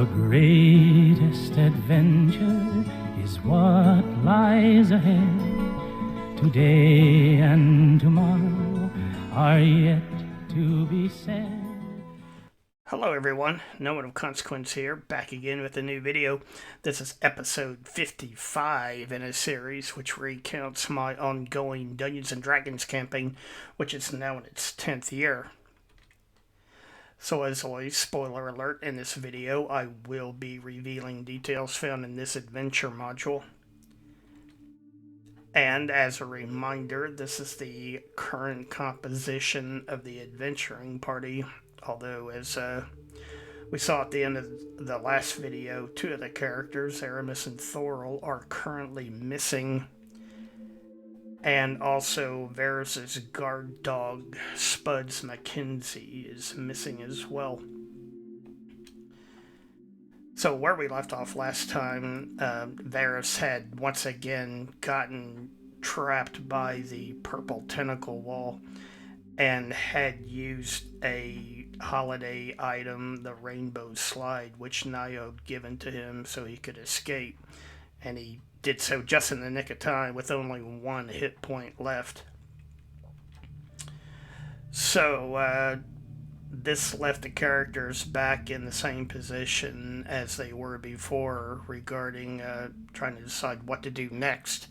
The greatest adventure is what lies ahead. Today and tomorrow are yet to be said. Hello everyone, No One of Consequence here, back again with a new video. This is episode 55 in a series which recounts my ongoing Dungeons & Dragons campaign, which is now in its 10th year. So as always, spoiler alert, in this video I will be revealing details found in this adventure module. And as a reminder, this is the current composition of the adventuring party, although as we saw at the end of the last video, two of the characters, Aramis and Thorol, are currently missing. And also Varys' guard dog, Spuds Mackenzie, is missing as well. So where we left off last time, Varys had once again gotten trapped by the purple tentacle wall and had used a holiday item, the rainbow slide, which Niobe had given to him so he could escape. And he did so just in the nick of time with only one hit point left. So this left the characters back in the same position as they were before regarding trying to decide what to do next.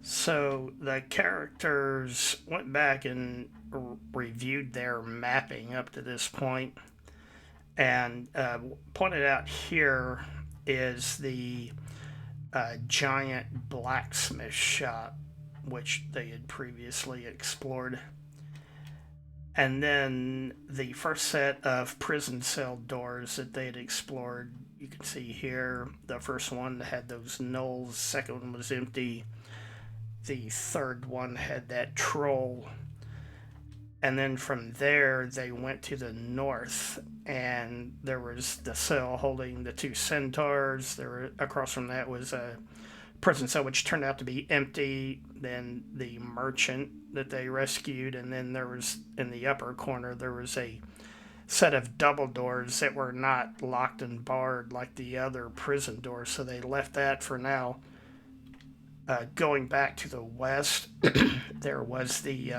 So the characters went back and reviewed their mapping up to this point, and pointed out here is the giant blacksmith shop, which they had previously explored. And then the first set of prison cell doors that they had explored, you can see here, the first one had those gnolls, second one was empty. The third one had that troll. And then from there, they went to the north, and there was the cell holding the two centaurs. There, across from that was a prison cell, which turned out to be empty. Then the merchant that they rescued, and then there was, in the upper corner, there was a set of double doors that were not locked and barred like the other prison doors, so they left that for now. Going back to the west, there was the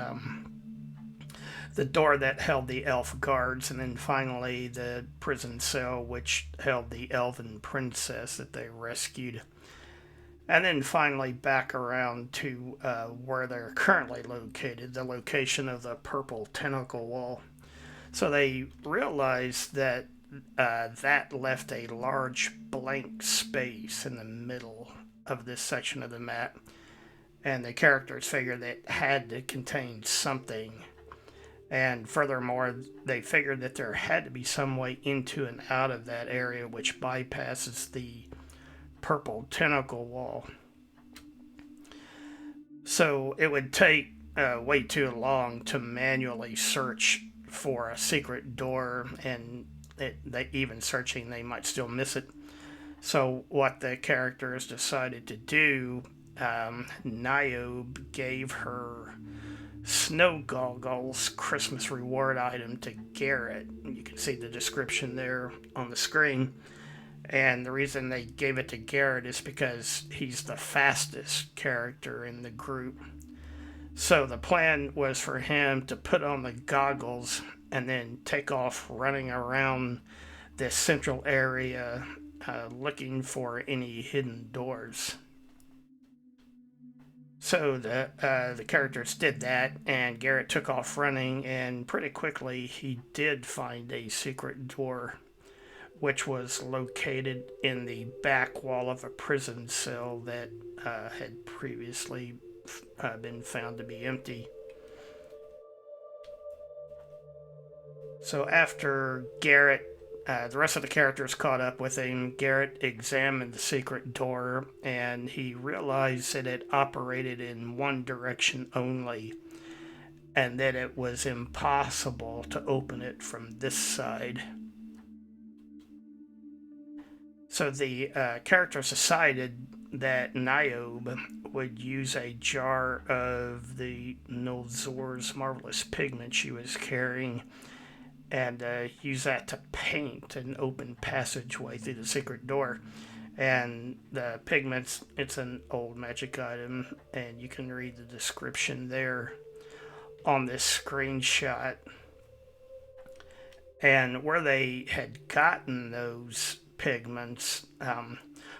door that held the elf guards, and then finally the prison cell which held the elven princess that they rescued. And then finally back around to where they're currently located, the location of the purple tentacle wall. So they realized that that left a large blank space in the middle of this section of the map, and the characters figured that it had to contain something. And furthermore, they figured that there had to be some way into and out of that area which bypasses the purple tentacle wall. So it would take way too long to manually search for a secret door, and even searching, they might still miss it. So what the characters decided to do, Niobe gave her snow goggles Christmas reward item to Garrett. You can see the description there on the screen. And the reason they gave it to Garrett is because he's the fastest character in the group. So the plan was for him to put on the goggles and then take off running around this central area looking for any hidden doors. So the characters did that, and Garrett took off running, and pretty quickly he did find a secret door, which was located in the back wall of a prison cell that had previously been found to be empty. So after Garrett, the rest of the characters caught up with him, Garrett examined the secret door, and he realized that it operated in one direction only, and that it was impossible to open it from this side. So the characters decided that Niobe would use a jar of the Nolzor's marvelous pigment she was carrying and use that to paint an open passageway through the secret door. And the pigments, it's an old magic item, and you can read the description there on this screenshot. And where they had gotten those pigments,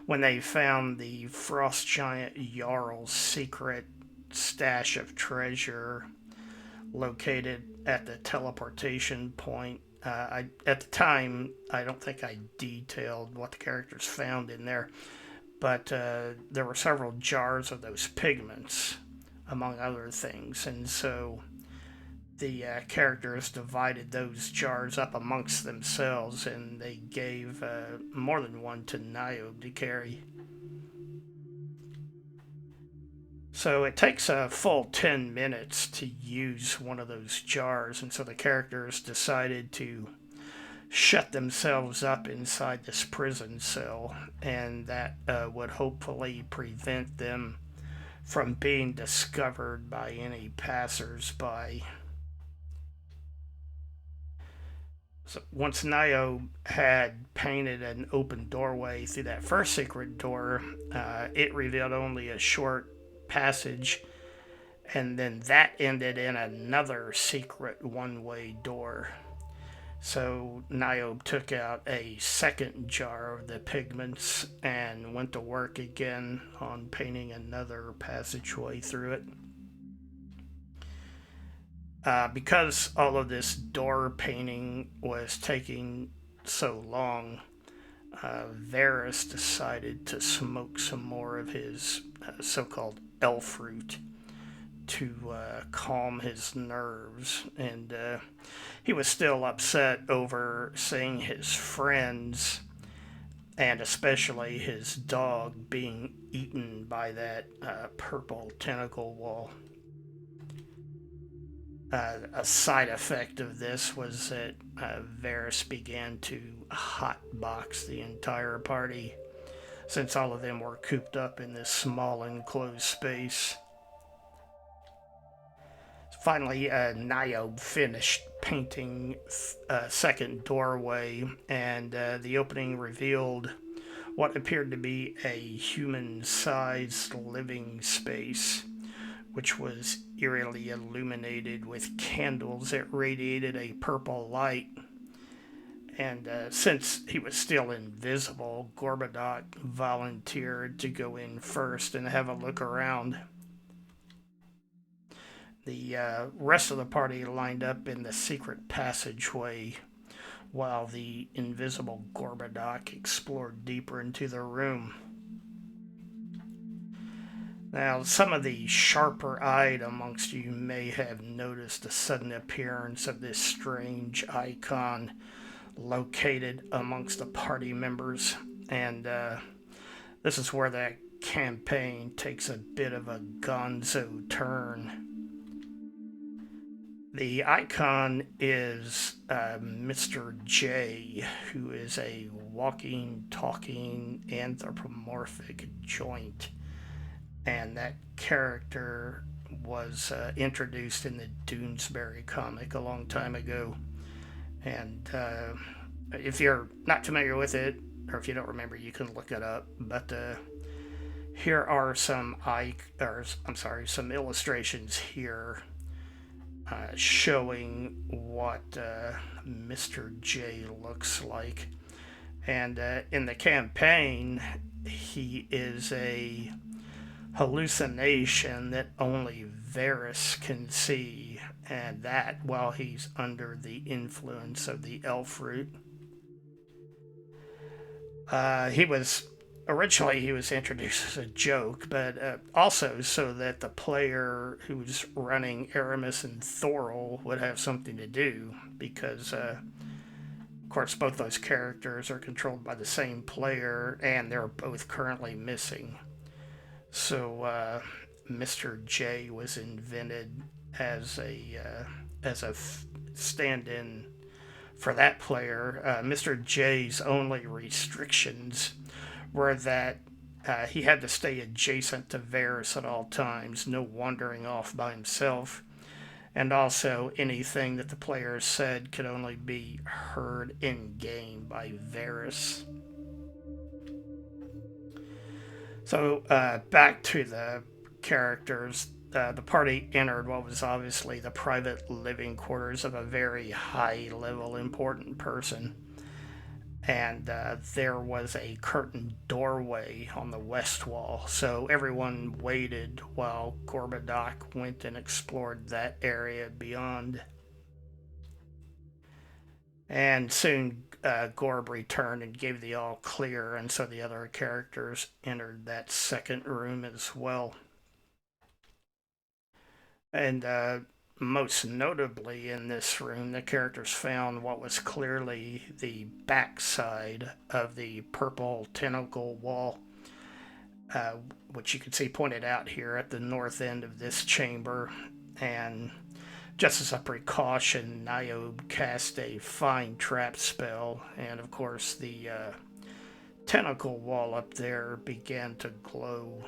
when they found the frost giant Jarl's secret stash of treasure located at the teleportation point. At the time, I don't think I detailed what the characters found in there, but there were several jars of those pigments, among other things, and so the characters divided those jars up amongst themselves, and they gave more than one to Niobe to carry. So it takes a full 10 minutes to use one of those jars, and so the characters decided to shut themselves up inside this prison cell, and that would hopefully prevent them from being discovered by any passersby. So once Niobe had painted an open doorway through that first secret door, it revealed only a short passage, and then that ended in another secret one-way door. So Niobe took out a second jar of the pigments and went to work again on painting another passageway through it. Because all of this door painting was taking so long, Varys decided to smoke some more of his so-called elf root to calm his nerves, and he was still upset over seeing his friends, and especially his dog, being eaten by that purple tentacle wall. A side effect of this was that Varys began to hotbox the entire party, since all of them were cooped up in this small enclosed space. Finally, Niobe finished painting a second doorway, and the opening revealed what appeared to be a human-sized living space, which was eerily illuminated with candles that radiated a purple light. And since he was still invisible, Gorbadoc volunteered to go in first and have a look around. The rest of the party lined up in the secret passageway, while the invisible Gorbadoc explored deeper into the room. Now, some of the sharper-eyed amongst you may have noticed the sudden appearance of this strange icon located amongst the party members, and this is where the campaign takes a bit of a gonzo turn. The icon is Mr. J, who is a walking, talking, anthropomorphic joint. And that character was introduced in the Doonesbury comic a long time ago. And if you're not familiar with it, or if you don't remember, you can look it up. But here are some illustrations here showing what Mr. J looks like. And in the campaign, he is a hallucination that only Varys can see, and that while he's under the influence of the elf root. He was introduced as a joke, but also so that the player who's running Aramis and Thorol would have something to do, because of course both those characters are controlled by the same player, and they're both currently missing. So Mr. J was invented as a stand-in for that player. Mr. J's only restrictions were that he had to stay adjacent to Varys at all times, no wandering off by himself, And also, anything that the player said could only be heard in game by Varys. So, back to the characters. The party entered what was obviously the private living quarters of a very high level important person. And there was a curtained doorway on the west wall. So everyone waited while Gorbadoc went and explored that area beyond. And soon Gorb returned and gave the all clear, and so the other characters entered that second room as well. And most notably in this room, the characters found what was clearly the backside of the purple tentacle wall, uh, which you can see pointed out here at the north end of this chamber. And just as a precaution, Niobe cast a fine trap spell, and of course, the tentacle wall up there began to glow.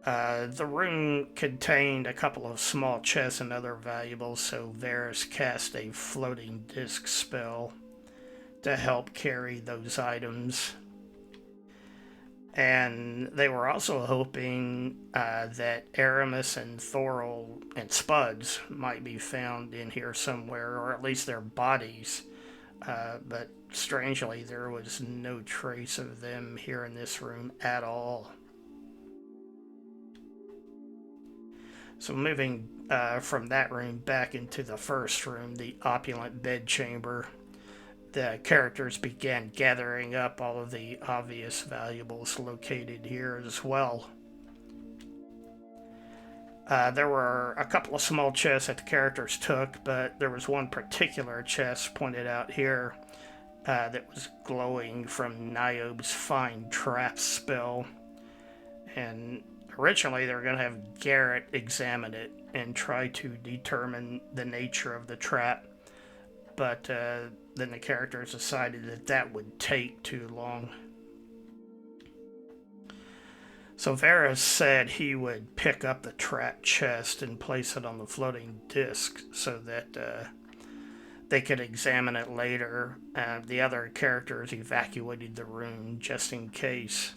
The room contained a couple of small chests and other valuables, so Varys cast a floating disc spell to help carry those items. And they were also hoping that Aramis and Thorol and Spuds might be found in here somewhere, or at least their bodies. But strangely, there was no trace of them here in this room at all. So moving from that room back into the first room, the opulent bedchamber, the characters began gathering up all of the obvious valuables located here as well. There were a couple of small chests that the characters took, but there was one particular chest pointed out here that was glowing from Niobe's fine trap spell. And originally they were going to have Garrett examine it and try to determine the nature of the trap, but then the characters decided that that would take too long. So Varys said he would pick up the trap chest and place it on the floating disc so that they could examine it later. The other characters evacuated the room just in case.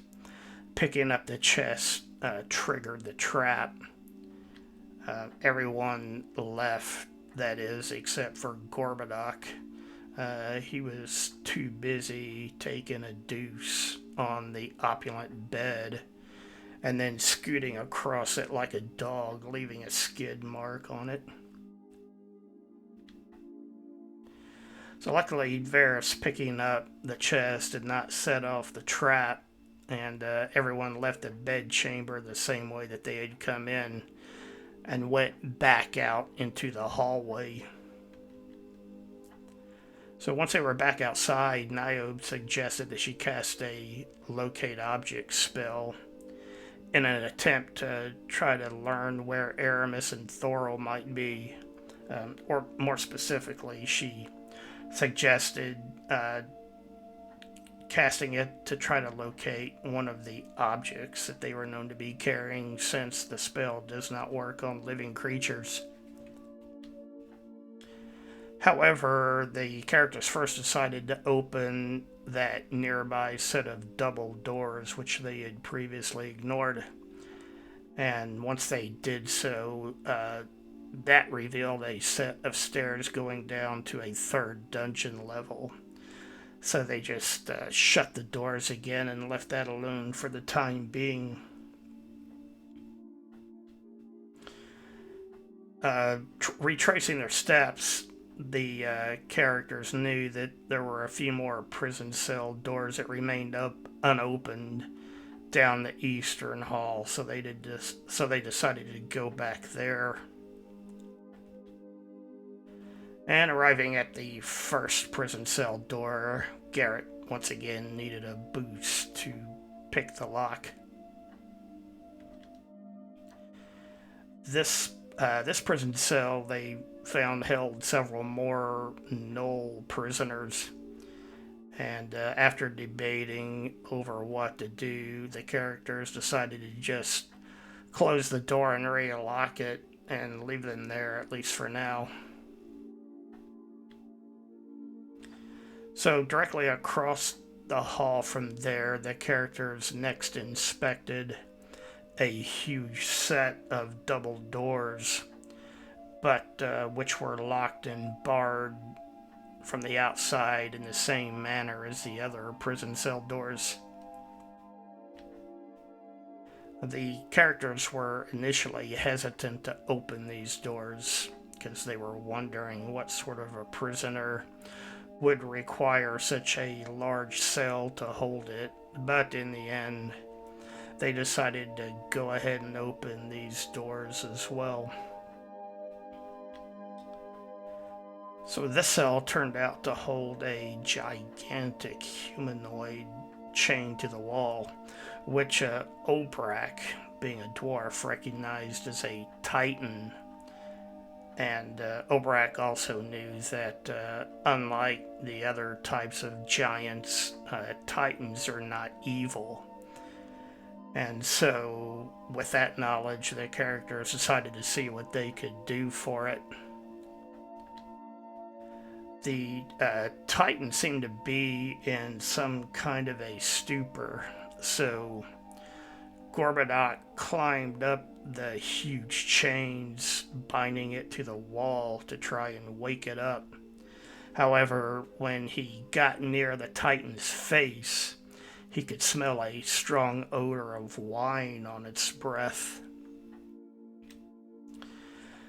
Picking up the chest triggered the trap. Everyone left, that is, except for Gorbadoc. He was too busy taking a deuce on the opulent bed and then scooting across it like a dog, leaving a skid mark on it. So luckily, Varys picking up the chest did not set off the trap, and everyone left the bedchamber the same way that they had come in and went back out into the hallway. So once they were back outside, Niobe suggested that she cast a locate object spell in an attempt to try to learn where Aramis and Thorol might be. Or more specifically, she suggested casting it to try to locate one of the objects that they were known to be carrying, since the spell does not work on living creatures. However, the characters first decided to open that nearby set of double doors which they had previously ignored. And once they did so, that revealed a set of stairs going down to a third dungeon level. So they just shut the doors again and left that alone for the time being. Retracing their steps, the characters knew that there were a few more prison cell doors that remained unopened down the eastern hall, so they decided to go back there. And arriving at the first prison cell door, Garrett once again needed a boost to pick the lock. This prison cell they found held several more Knoll prisoners, and after debating over what to do, the characters decided to just close the door and relock it and leave them there, at least for now. So directly across the hall from there, the characters next inspected a huge set of double doors, but which were locked and barred from the outside in the same manner as the other prison cell doors. The characters were initially hesitant to open these doors because they were wondering what sort of a prisoner would require such a large cell to hold it, but in the end, they decided to go ahead and open these doors as well. So this cell turned out to hold a gigantic humanoid chained to the wall, which Obrak, being a dwarf, recognized as a titan. And Obrak also knew that unlike the other types of giants, titans are not evil. And so, with that knowledge, the characters decided to see what they could do for it. The Titan seemed to be in some kind of a stupor, so Gorbadoc climbed up the huge chains, binding it to the wall to try and wake it up. However, when he got near the Titan's face, he could smell a strong odor of wine on its breath.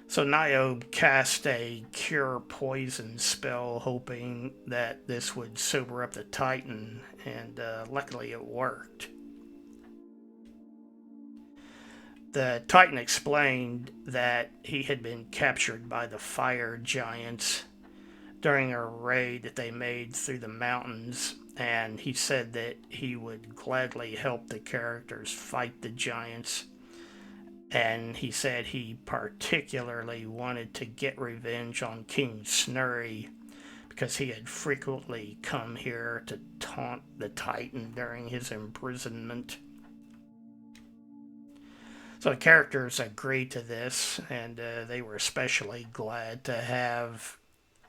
So Niobe cast a cure poison spell, hoping that this would sober up the Titan, and luckily it worked. The Titan explained that he had been captured by the fire giants during a raid that they made through the mountains, and he said that he would gladly help the characters fight the giants. And he said he particularly wanted to get revenge on King Snurry because he had frequently come here to taunt the Titan during his imprisonment. So the characters agreed to this, and they were especially glad to have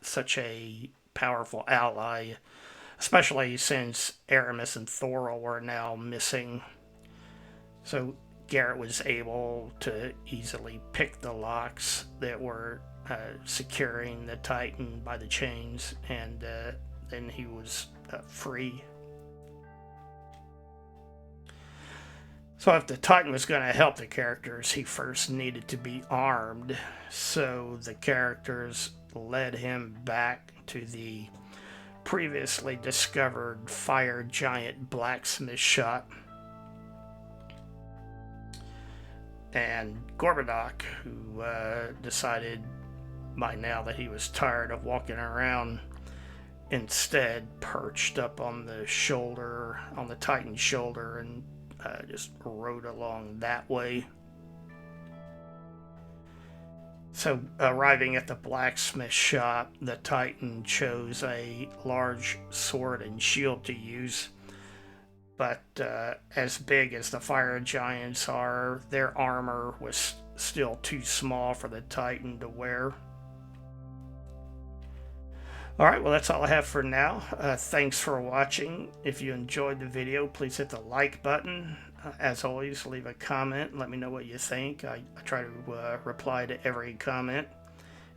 such a powerful ally, especially since Aramis and Thorol were now missing. So Garrett was able to easily pick the locks that were securing the Titan by the chains, and then he was free. So if the Titan was going to help the characters, he first needed to be armed. So the characters led him back to the previously discovered fire giant blacksmith shop. And Gorbadoc, who decided by now that he was tired of walking around, instead perched up on the shoulder, on the Titan's shoulder, and just rode along that way. So, arriving at the blacksmith shop, the Titan chose a large sword and shield to use. But as big as the fire giants are, their armor was still too small for the Titan to wear. Alright, well that's all I have for now. Thanks for watching. If you enjoyed the video, please hit the like button. As always, leave a comment and let me know what you think. I try to reply to every comment.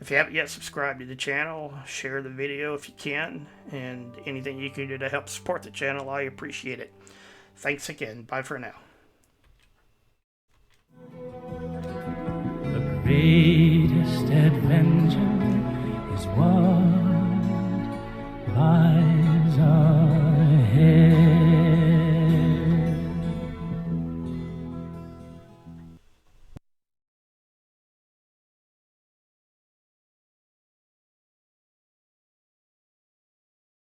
If you haven't yet subscribed to the channel, share the video if you can, and anything you can do to help support the channel, I appreciate it. Thanks again. Bye for now. The greatest adventure is what lies